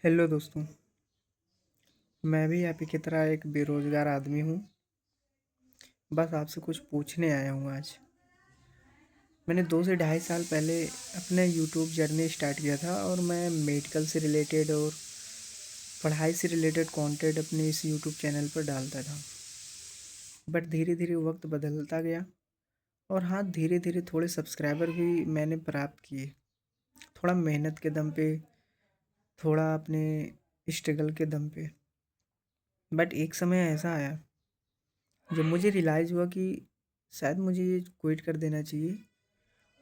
Hello दोस्तों। मैं भी आप ही की तरह एक बेरोज़गार आदमी हूँ। बस आपसे कुछ पूछने आया हूँ आज। मैंने 2 से ढाई साल पहले अपने यूट्यूब जर्नी स्टार्ट किया था और मैं मेडिकल से रिलेटेड और पढ़ाई से रिलेटेड कंटेंट अपने इस यूट्यूब चैनल पर डालता था। बट धीरे-धीरे वक़्त बदलता गया और हाँ, धीरे-धीरे थोड़े सब्सक्राइबर भी मैंने प्राप्त किए। थोड़ा मेहनत के दम पे, थोड़ा अपने स्ट्रगल के दम पे। बट एक समय ऐसा आया जब मुझे रियलाइज़ हुआ कि शायद मुझे ये क्विट कर देना चाहिए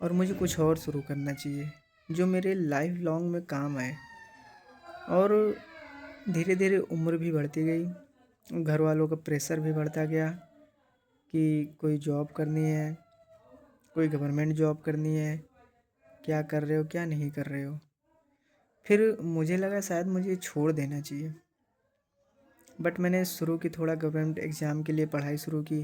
और मुझे कुछ और शुरू करना चाहिए जो मेरे लाइफ लॉन्ग में काम आए। और धीरे धीरे उम्र भी बढ़ती गई, घर वालों का प्रेशर भी बढ़ता गया कि कोई जॉब करनी है, कोई गवर्नमेंट जॉब करनी है, क्या कर रहे हो क्या नहीं कर रहे हो। फिर मुझे लगा शायद मुझे छोड़ देना चाहिए। बट मैंने शुरू की, थोड़ा गवर्नमेंट एग्ज़ाम के लिए पढ़ाई शुरू की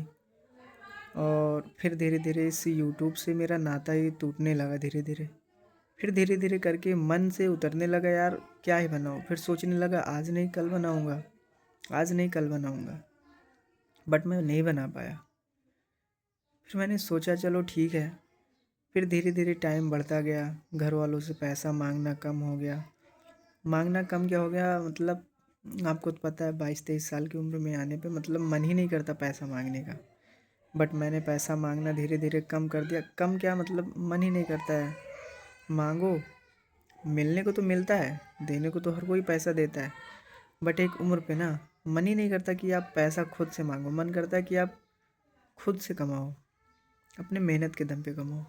और फिर धीरे धीरे इस यूट्यूब से मेरा नाता ही टूटने लगा धीरे धीरे। फिर धीरे धीरे करके मन से उतरने लगा, यार क्या ही बनाऊँ। फिर सोचने लगा आज नहीं कल बनाऊँगा, आज नहीं कल बनाऊँगा। बट मैं नहीं बना पाया। फिर मैंने सोचा चलो ठीक है। फिर धीरे धीरे टाइम बढ़ता गया, घर वालों से पैसा मांगना कम हो गया। मांगना कम क्या हो गया, मतलब आपको तो पता है 22-23 साल की उम्र में आने पे मतलब मन ही नहीं करता पैसा मांगने का। बट मैंने पैसा मांगना धीरे धीरे कम कर दिया। कम क्या, मतलब मन ही नहीं करता है। मांगो, मिलने को तो मिलता है, देने को तो हर कोई पैसा देता है। बट एक उम्र पे ना मन ही नहीं करता कि आप पैसा खुद से मांगो। मन करता है कि आप खुद से कमाओ, अपने मेहनत के दम पे कमाओ,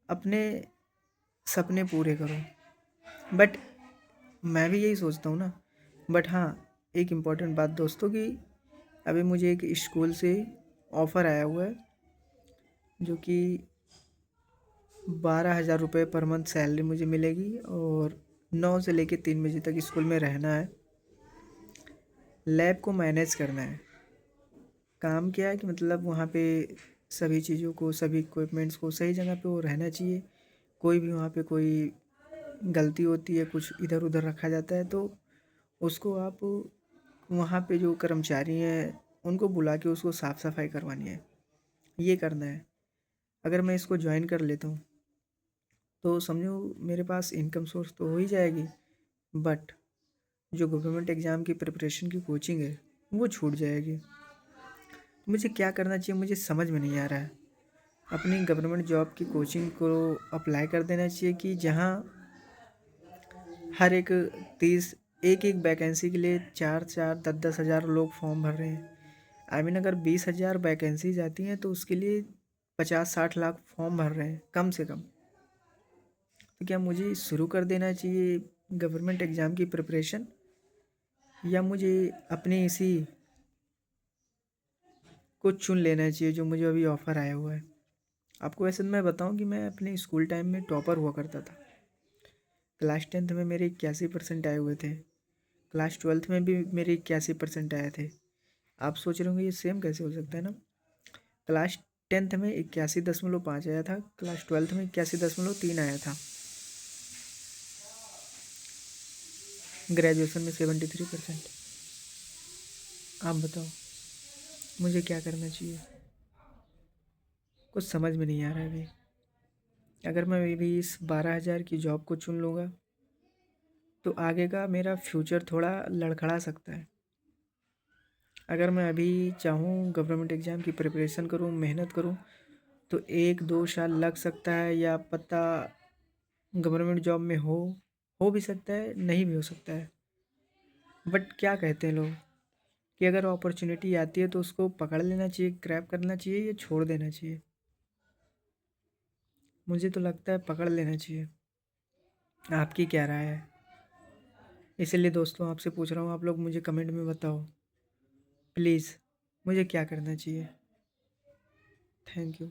अपने सपने पूरे करो। बट मैं भी यही सोचता हूँ ना। बट हाँ, एक इम्पॉर्टेंट बात दोस्तों कि अभी मुझे एक स्कूल से ऑफ़र आया हुआ है जो कि 12,000 रुपये पर मंथ सैलरी मुझे मिलेगी और 9 से लेके 3 बजे तक स्कूल में रहना है। लैब को मैनेज करना है। काम क्या है कि मतलब वहाँ पे सभी चीज़ों को, सभी इक्विपमेंट्स को सही जगह पे वो रहना चाहिए। कोई भी वहाँ पे कोई गलती होती है, कुछ इधर उधर रखा जाता है तो उसको आप वहाँ पे जो कर्मचारी हैं उनको बुला के उसको साफ़ सफाई करवानी है, ये करना है। अगर मैं इसको ज्वाइन कर लेता हूँ तो समझो मेरे पास इनकम सोर्स तो हो ही जाएगी। बट जो गवर्नमेंट एग्ज़ाम की प्रिपरेशन की कोचिंग है वो छूट जाएगी। मुझे क्या करना चाहिए मुझे समझ में नहीं आ रहा है। अपनी गवर्नमेंट जॉब की कोचिंग को अप्लाई कर देना चाहिए कि जहाँ हर एक 30 एक वैकेंसी के लिए 4-4 10-10 हज़ार लोग फॉर्म भर रहे हैं। आई मीन अगर 20,000 वैकेंसीज आती हैं तो उसके लिए 50-60 लाख फॉर्म भर रहे हैं कम से कम। तो क्या मुझे शुरू कर देना चाहिए गवर्नमेंट एग्ज़ाम की प्रिपरेशन, या मुझे अपने इसी को चुन लेना चाहिए जो मुझे अभी ऑफ़र आया हुआ है। आपको वैसे तो मैं बताऊं कि मैं अपने स्कूल टाइम में टॉपर हुआ करता था। क्लास 10th में मेरे 81% आए हुए थे। क्लास 12th में भी मेरे 81% आए थे। आप सोच रहे होंगे ये सेम कैसे हो सकता है ना। क्लास 10th में 81.5 आया था, क्लास 12th में 81.3 आया था, ग्रेजुएशन में 73%। आप बताओ मुझे क्या करना चाहिए, कुछ समझ में नहीं आ रहा है अभी। अगर मैं अभी इस 12,000 की जॉब को चुन लूँगा तो आगे का मेरा फ्यूचर थोड़ा लड़खड़ा सकता है। अगर मैं अभी चाहूँ गवर्नमेंट एग्ज़ाम की प्रिपरेशन करूँ, मेहनत करूँ तो 1-2 साल लग सकता है, या पता गवर्नमेंट जॉब में हो भी सकता है, नहीं भी हो सकता है। बट क्या कहते हैं लोग कि अगर अपॉर्चुनिटी आती है तो उसको पकड़ लेना चाहिए, ग्रैब करना चाहिए या छोड़ देना चाहिए। मुझे तो लगता है पकड़ लेना चाहिए। आपकी क्या राय है? इसीलिए दोस्तों आपसे पूछ रहा हूँ, आप लोग मुझे कमेंट में बताओ प्लीज़, मुझे क्या करना चाहिए। Thank you.